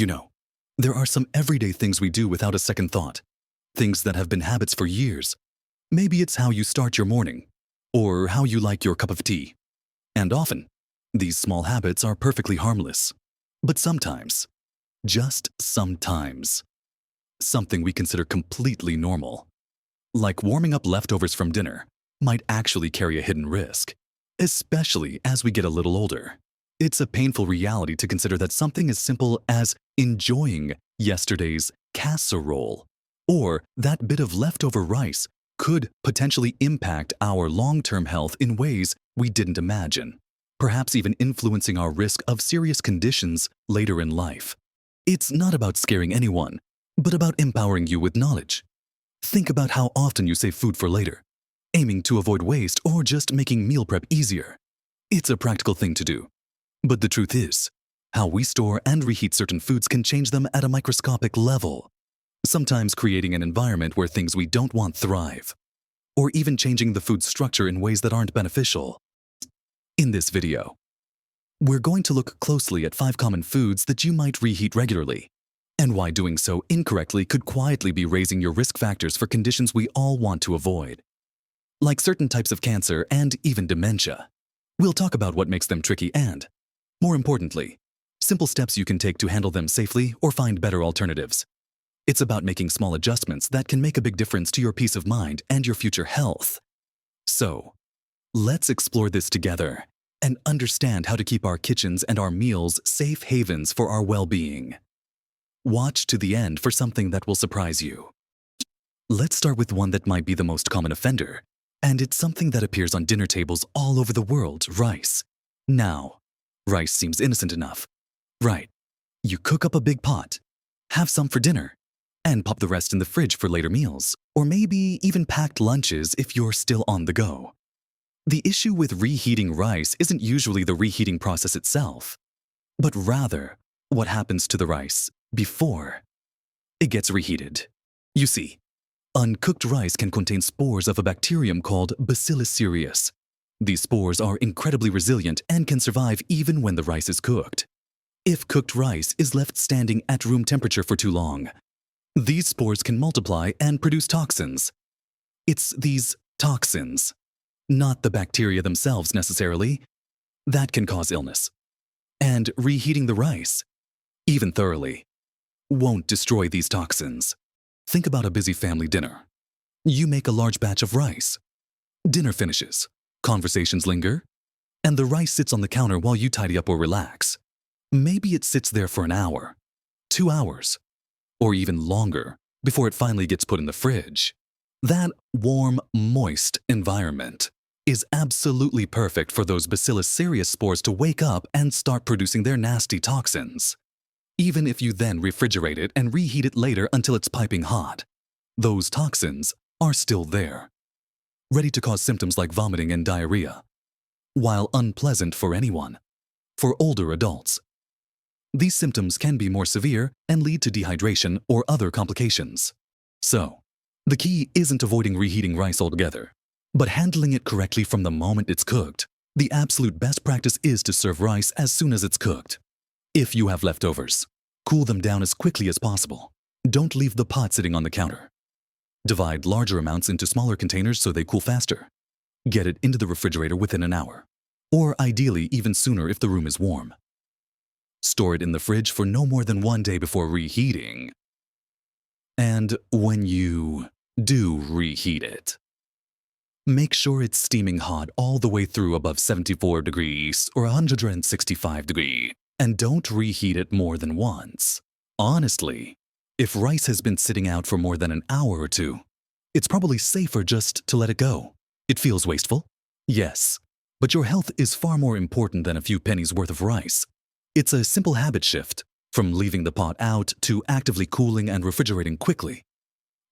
You know, there are some everyday things we do without a second thought, things that have been habits for years. Maybe it's how you start your morning, or how you like your cup of tea. And often, these small habits are perfectly harmless. But sometimes, just sometimes, something we consider completely normal, like warming up leftovers from dinner, might actually carry a hidden risk, especially as we get a little older. It's a painful reality to consider that something as simple as enjoying yesterday's casserole or that bit of leftover rice could potentially impact our long-term health in ways we didn't imagine, perhaps even influencing our risk of serious conditions later in life. It's not about scaring anyone, but about empowering you with knowledge. Think about how often you save food for later, aiming to avoid waste or just making meal prep easier. It's a practical thing to do. But the truth is, how we store and reheat certain foods can change them at a microscopic level, sometimes creating an environment where things we don't want thrive, or even changing the food structure in ways that aren't beneficial. In this video, we're going to look closely at 5 common foods that you might reheat regularly, and why doing so incorrectly could quietly be raising your risk factors for conditions we all want to avoid, like certain types of cancer and even dementia. We'll talk about what makes them tricky and, more importantly, simple steps you can take to handle them safely or find better alternatives. It's about making small adjustments that can make a big difference to your peace of mind and your future health. So, let's explore this together and understand how to keep our kitchens and our meals safe havens for our well-being. Watch to the end for something that will surprise you. Let's start with one that might be the most common offender, and it's something that appears on dinner tables all over the world: rice. Now, rice seems innocent enough, right? You cook up a big pot, have some for dinner, and pop the rest in the fridge for later meals, or maybe even packed lunches if you're still on the go. The issue with reheating rice isn't usually the reheating process itself, but rather what happens to the rice before it gets reheated. You see, uncooked rice can contain spores of a bacterium called Bacillus cereus. These spores are incredibly resilient and can survive even when the rice is cooked. If cooked rice is left standing at room temperature for too long, these spores can multiply and produce toxins. It's these toxins, not the bacteria themselves necessarily, that can cause illness. And reheating the rice, even thoroughly, won't destroy these toxins. Think about a busy family dinner. You make a large batch of rice. Dinner finishes, conversations linger, and the rice sits on the counter while you tidy up or relax. Maybe it sits there for an hour, 2 hours, or even longer before it finally gets put in the fridge. That warm, moist environment is absolutely perfect for those Bacillus cereus spores to wake up and start producing their nasty toxins. Even if you then refrigerate it and reheat it later until it's piping hot, those toxins are still there, ready to cause symptoms like vomiting and diarrhea. While unpleasant for anyone, for older adults, these symptoms can be more severe and lead to dehydration or other complications. So, the key isn't avoiding reheating rice altogether, but handling it correctly from the moment it's cooked. The absolute best practice is to serve rice as soon as it's cooked. If you have leftovers, cool them down as quickly as possible. Don't leave the pot sitting on the counter. Divide larger amounts into smaller containers so they cool faster. Get it into the refrigerator within an hour, or ideally even sooner if the room is warm. Store it in the fridge for no more than 1 day before reheating. And when you do reheat it, make sure it's steaming hot all the way through above 74 degrees or 165 degrees, and don't reheat it more than once. Honestly, if rice has been sitting out for more than an hour or 2, it's probably safer just to let it go. It feels wasteful? Yes, but your health is far more important than a few pennies worth of rice. It's a simple habit shift, from leaving the pot out to actively cooling and refrigerating quickly.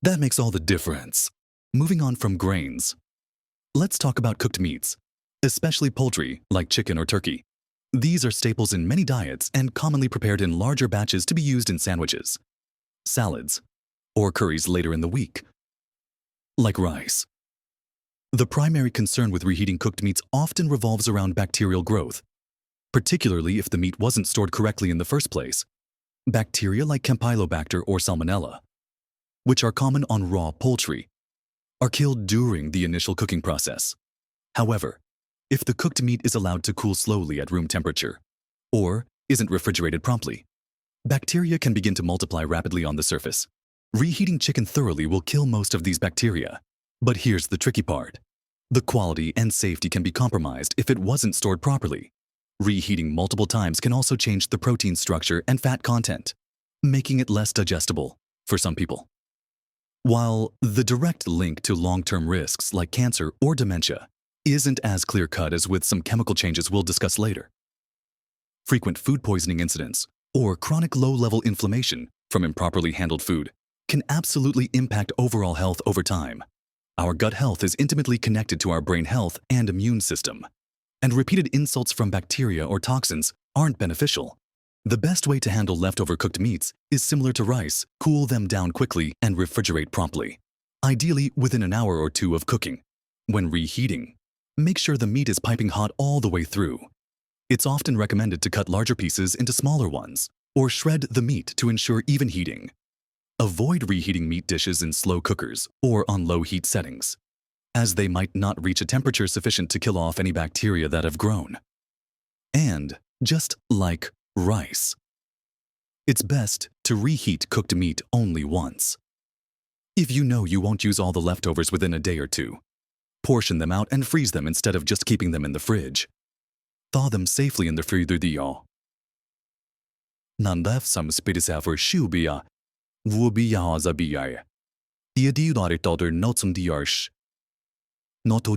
That makes all the difference. Moving on from grains, let's talk about cooked meats, especially poultry like chicken or turkey. These are staples in many diets and commonly prepared in larger batches to be used in sandwiches, salads, or curries later in the week. Like rice. The primary concern with reheating cooked meats often revolves around bacterial growth, particularly if the meat wasn't stored correctly in the first place. Bacteria like Campylobacter or Salmonella, which are common on raw poultry, are killed during the initial cooking process. However, if the cooked meat is allowed to cool slowly at room temperature, or isn't refrigerated promptly, bacteria can begin to multiply rapidly on the surface. Reheating chicken thoroughly will kill most of these bacteria. But here's the tricky part. The quality and safety can be compromised if it wasn't stored properly. Reheating multiple times can also change the protein structure and fat content, making it less digestible for some people. While the direct link to long-term risks like cancer or dementia isn't as clear-cut as with some chemical changes we'll discuss later. Frequent food poisoning incidents or chronic low-level inflammation from improperly handled food can absolutely impact overall health over time. Our gut health is intimately connected to our brain health and immune system, and repeated insults from bacteria or toxins aren't beneficial. The best way to handle leftover cooked meats is similar to rice: cool them down quickly and refrigerate promptly, ideally within an hour or two of cooking. When reheating, make sure the meat is piping hot all the way through. It's often recommended to cut larger pieces into smaller ones, or shred the meat to ensure even heating. Avoid reheating meat dishes in slow cookers or on low heat settings, as they might not reach a temperature sufficient to kill off any bacteria that have grown. And, just like rice, it's best to reheat cooked meat only once. If you know you won't use all the leftovers within a day or two, portion them out and freeze them instead of just keeping them in the fridge. Thaw them safely in the freezer. Nandaf som spidisa for shubia, wubia zabiya. Diadiudaritoder notsum diarsh. Not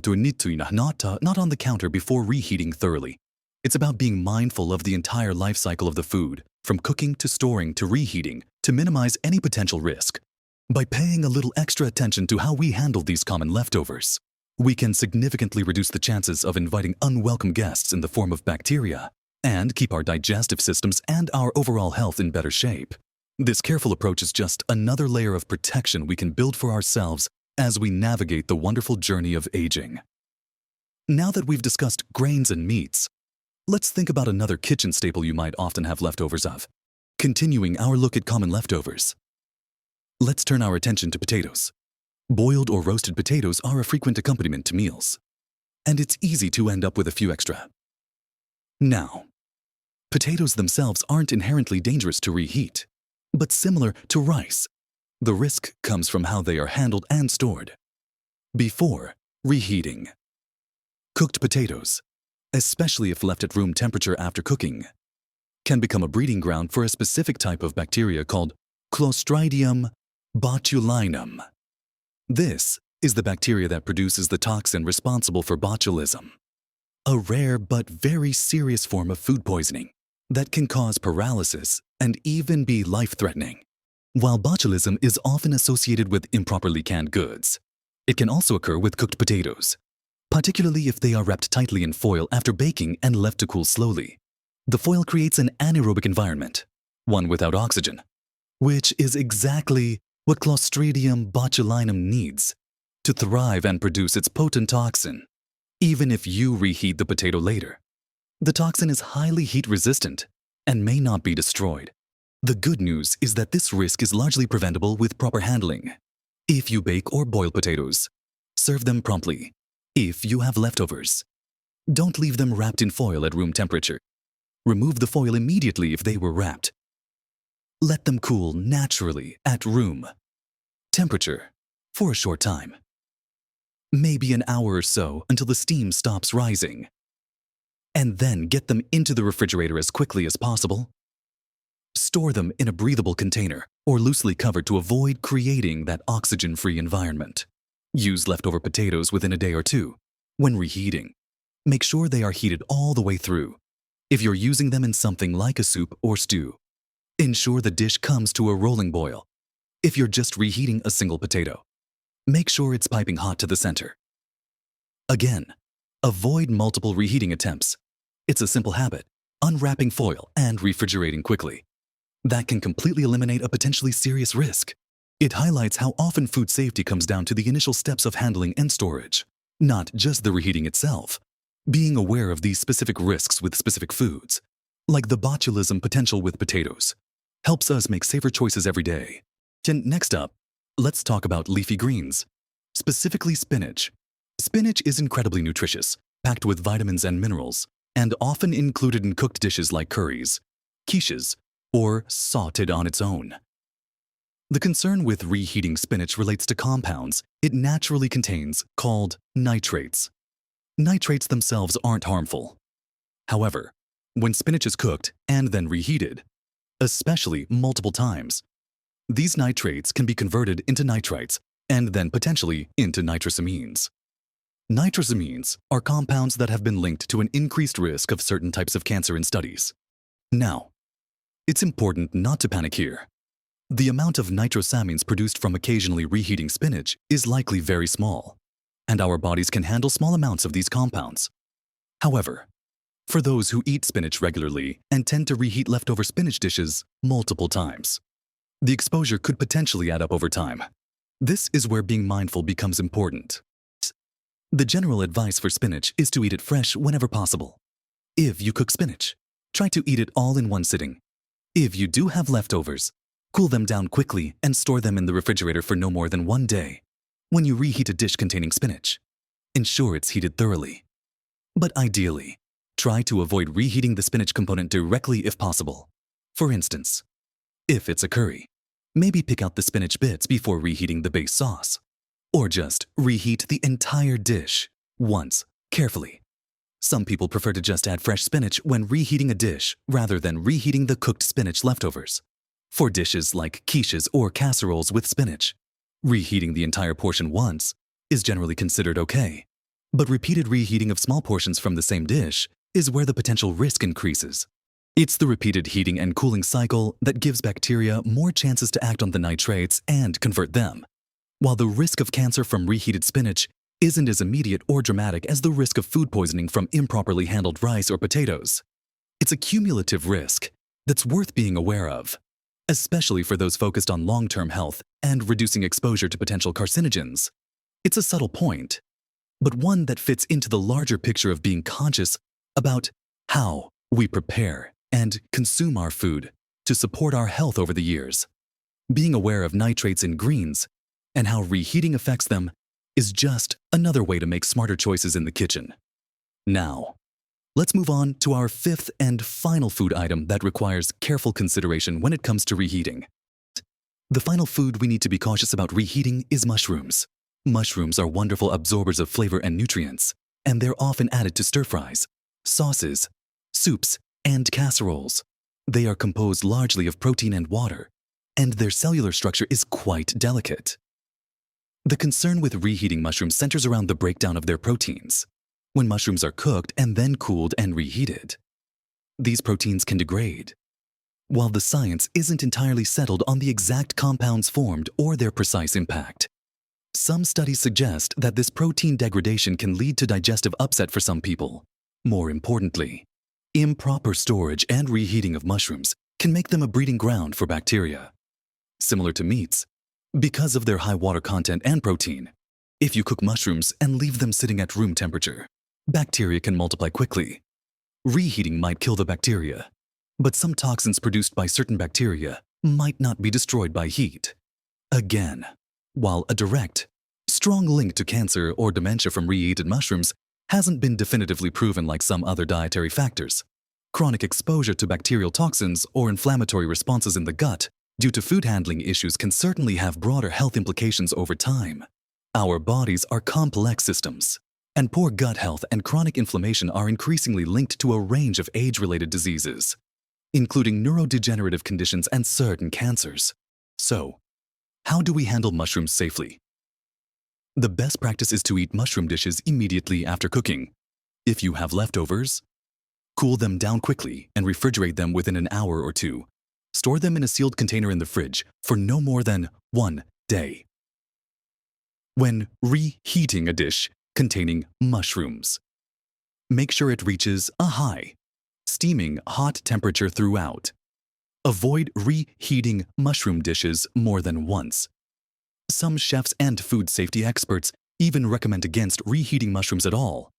on the counter before reheating thoroughly. It's about being mindful of the entire life cycle of the food, from cooking to storing to reheating, to minimize any potential risk. By paying a little extra attention to how we handle these common leftovers, we can significantly reduce the chances of inviting unwelcome guests in the form of bacteria, and keep our digestive systems and our overall health in better shape. This careful approach is just another layer of protection we can build for ourselves as we navigate the wonderful journey of aging. Now that we've discussed grains and meats, let's think about another kitchen staple you might often have leftovers of. Continuing our look at common leftovers, let's turn our attention to potatoes. Boiled or roasted potatoes are a frequent accompaniment to meals, and it's easy to end up with a few extra. Now, potatoes themselves aren't inherently dangerous to reheat, but similar to rice, the risk comes from how they are handled and stored. Before reheating, cooked potatoes, especially if left at room temperature after cooking, can become a breeding ground for a specific type of bacteria called Clostridium botulinum. This is the bacteria that produces the toxin responsible for botulism, a rare but very serious form of food poisoning that can cause paralysis and even be life-threatening. While botulism is often associated with improperly canned goods, it can also occur with cooked potatoes, particularly if they are wrapped tightly in foil after baking and left to cool slowly. The foil creates an anaerobic environment, one without oxygen, which is exactly what Clostridium botulinum needs to thrive and produce its potent toxin. Even if you reheat the potato later, the toxin is highly heat-resistant and may not be destroyed. The good news is that this risk is largely preventable with proper handling. If you bake or boil potatoes, serve them promptly. If you have leftovers, don't leave them wrapped in foil at room temperature. Remove the foil immediately if they were wrapped. Let them cool naturally at room temperature for a short time, maybe an hour or so until the steam stops rising, and then get them into the refrigerator as quickly as possible. Store them in a breathable container or loosely covered to avoid creating that oxygen-free environment. Use leftover potatoes within a day or two. When reheating, make sure they are heated all the way through. If you're using them in something like a soup or stew, ensure the dish comes to a rolling boil. If you're just reheating a single potato, make sure it's piping hot to the center. Again, avoid multiple reheating attempts. It's a simple habit: unwrapping foil and refrigerating quickly. That can completely eliminate a potentially serious risk. It highlights how often food safety comes down to the initial steps of handling and storage, not just the reheating itself. Being aware of these specific risks with specific foods, like the botulism potential with potatoes, helps us make safer choices every day. And next up, let's talk about leafy greens, specifically spinach. Spinach is incredibly nutritious, packed with vitamins and minerals, and often included in cooked dishes like curries, quiches, or sautéed on its own. The concern with reheating spinach relates to compounds it naturally contains called nitrates. Nitrates themselves aren't harmful. However, when spinach is cooked and then reheated, especially multiple times, these nitrates can be converted into nitrites and then potentially into nitrosamines. Nitrosamines are compounds that have been linked to an increased risk of certain types of cancer in studies. Now, it's important not to panic here. The amount of nitrosamines produced from occasionally reheating spinach is likely very small, and our bodies can handle small amounts of these compounds. However, for those who eat spinach regularly and tend to reheat leftover spinach dishes multiple times, the exposure could potentially add up over time. This is where being mindful becomes important. The general advice for spinach is to eat it fresh whenever possible. If you cook spinach, try to eat it all in one sitting. If you do have leftovers, cool them down quickly and store them in the refrigerator for no more than 1 day. When you reheat a dish containing spinach, ensure it's heated thoroughly. But ideally, try to avoid reheating the spinach component directly if possible. For instance, if it's a curry, maybe pick out the spinach bits before reheating the base sauce. Or just reheat the entire dish once, carefully. Some people prefer to just add fresh spinach when reheating a dish rather than reheating the cooked spinach leftovers. For dishes like quiches or casseroles with spinach, reheating the entire portion once is generally considered okay. But repeated reheating of small portions from the same dish is where the potential risk increases. It's the repeated heating and cooling cycle that gives bacteria more chances to act on the nitrates and convert them. While the risk of cancer from reheated spinach isn't as immediate or dramatic as the risk of food poisoning from improperly handled rice or potatoes, it's a cumulative risk that's worth being aware of, especially for those focused on long-term health and reducing exposure to potential carcinogens. It's a subtle point, but one that fits into the larger picture of being conscious about how we prepare and consume our food to support our health over the years. Being aware of nitrates in greens and how reheating affects them is just another way to make smarter choices in the kitchen. Now, let's move on to our fifth and final food item that requires careful consideration when it comes to reheating. The final food we need to be cautious about reheating is mushrooms. Mushrooms are wonderful absorbers of flavor and nutrients, and they're often added to stir-fries, sauces, soups, and casseroles. They are composed largely of protein and water, and their cellular structure is quite delicate. The concern with reheating mushrooms centers around the breakdown of their proteins. When mushrooms are cooked and then cooled and reheated, these proteins can degrade. While the science isn't entirely settled on the exact compounds formed or their precise impact, some studies suggest that this protein degradation can lead to digestive upset for some people. More importantly, improper storage and reheating of mushrooms can make them a breeding ground for bacteria. Similar to meats, because of their high water content and protein, if you cook mushrooms and leave them sitting at room temperature, bacteria can multiply quickly. Reheating might kill the bacteria, but some toxins produced by certain bacteria might not be destroyed by heat. Again, while a direct, strong link to cancer or dementia from reheated mushrooms hasn't been definitively proven like some other dietary factors, chronic exposure to bacterial toxins or inflammatory responses in the gut due to food handling issues can certainly have broader health implications over time. Our bodies are complex systems, and poor gut health and chronic inflammation are increasingly linked to a range of age-related diseases, including neurodegenerative conditions and certain cancers. So, how do we handle mushrooms safely? The best practice is to eat mushroom dishes immediately after cooking. If you have leftovers, cool them down quickly and refrigerate them within an hour or two. Store them in a sealed container in the fridge for no more than 1 day. When reheating a dish containing mushrooms, make sure it reaches a high, steaming hot temperature throughout. Avoid reheating mushroom dishes more than once. Some chefs and food safety experts even recommend against reheating mushrooms at all,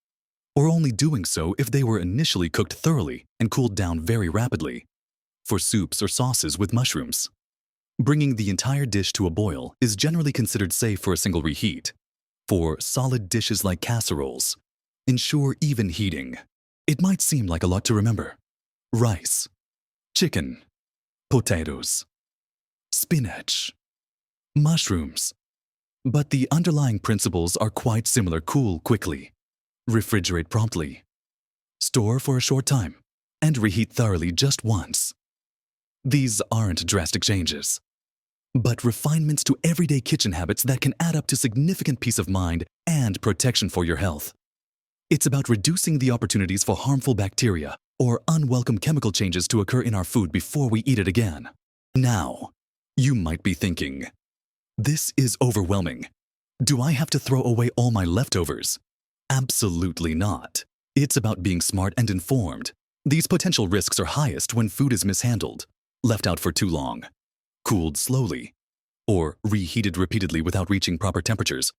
or only doing so if they were initially cooked thoroughly and cooled down very rapidly. for soups or sauces with mushrooms. Bringing the entire dish to a boil is generally considered safe for a single reheat. For solid dishes like casseroles, ensure even heating. It might seem like a lot to remember. Rice, chicken, potatoes, spinach, mushrooms. But the underlying principles are quite similar. Cool quickly, refrigerate promptly, store for a short time, and reheat thoroughly just once. These aren't drastic changes, but refinements to everyday kitchen habits that can add up to significant peace of mind and protection for your health. It's about reducing the opportunities for harmful bacteria or unwelcome chemical changes to occur in our food before we eat it again. Now, you might be thinking, this is overwhelming. Do I have to throw away all my leftovers? Absolutely not. It's about being smart and informed. These potential risks are highest when food is mishandled, left out for too long, cooled slowly, or reheated repeatedly without reaching proper temperatures.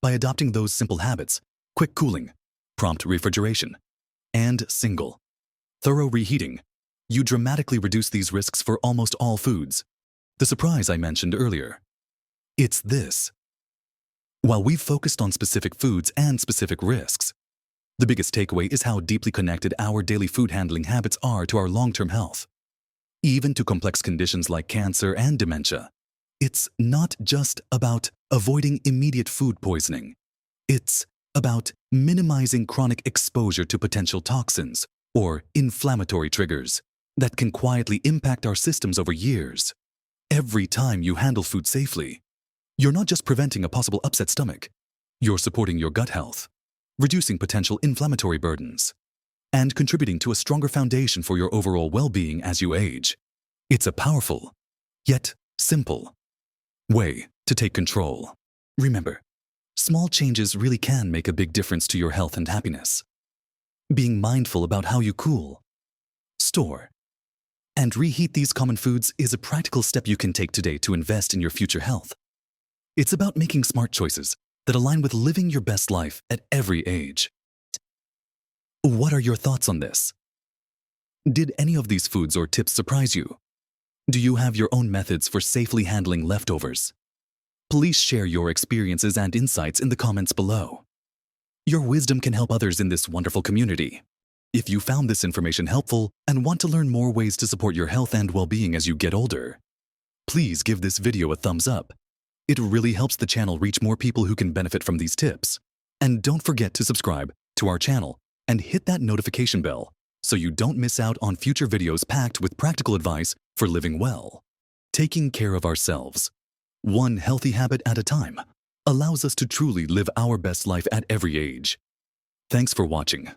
By adopting those simple habits, quick cooling, prompt refrigeration, and thorough reheating, you dramatically reduce these risks for almost all foods. The surprise I mentioned earlier. It's this. While we've focused on specific foods and specific risks, the biggest takeaway is how deeply connected our daily food handling habits are to our long-term health. Even to complex conditions like cancer and dementia. It's not just about avoiding immediate food poisoning. It's about minimizing chronic exposure to potential toxins or inflammatory triggers that can quietly impact our systems over years. Every time you handle food safely, you're not just preventing a possible upset stomach, you're supporting your gut health, reducing potential inflammatory burdens, and contributing to a stronger foundation for your overall well-being as you age. It's a powerful, yet simple, way to take control. Remember, small changes really can make a big difference to your health and happiness. Being mindful about how you cool, store, and reheat these common foods is a practical step you can take today to invest in your future health. It's about making smart choices that align with living your best life at every age. What are your thoughts on this? Did any of these foods or tips surprise you? Do you have your own methods for safely handling leftovers? Please share your experiences and insights in the comments below. Your wisdom can help others in this wonderful community. If you found this information helpful and want to learn more ways to support your health and well-being as you get older, please give this video a thumbs up. It really helps the channel reach more people who can benefit from these tips. And don't forget to subscribe to our channel and hit that notification bell so you don't miss out on future videos packed with practical advice for living well. Taking care of ourselves, one healthy habit at a time, allows us to truly live our best life at every age. Thanks for watching.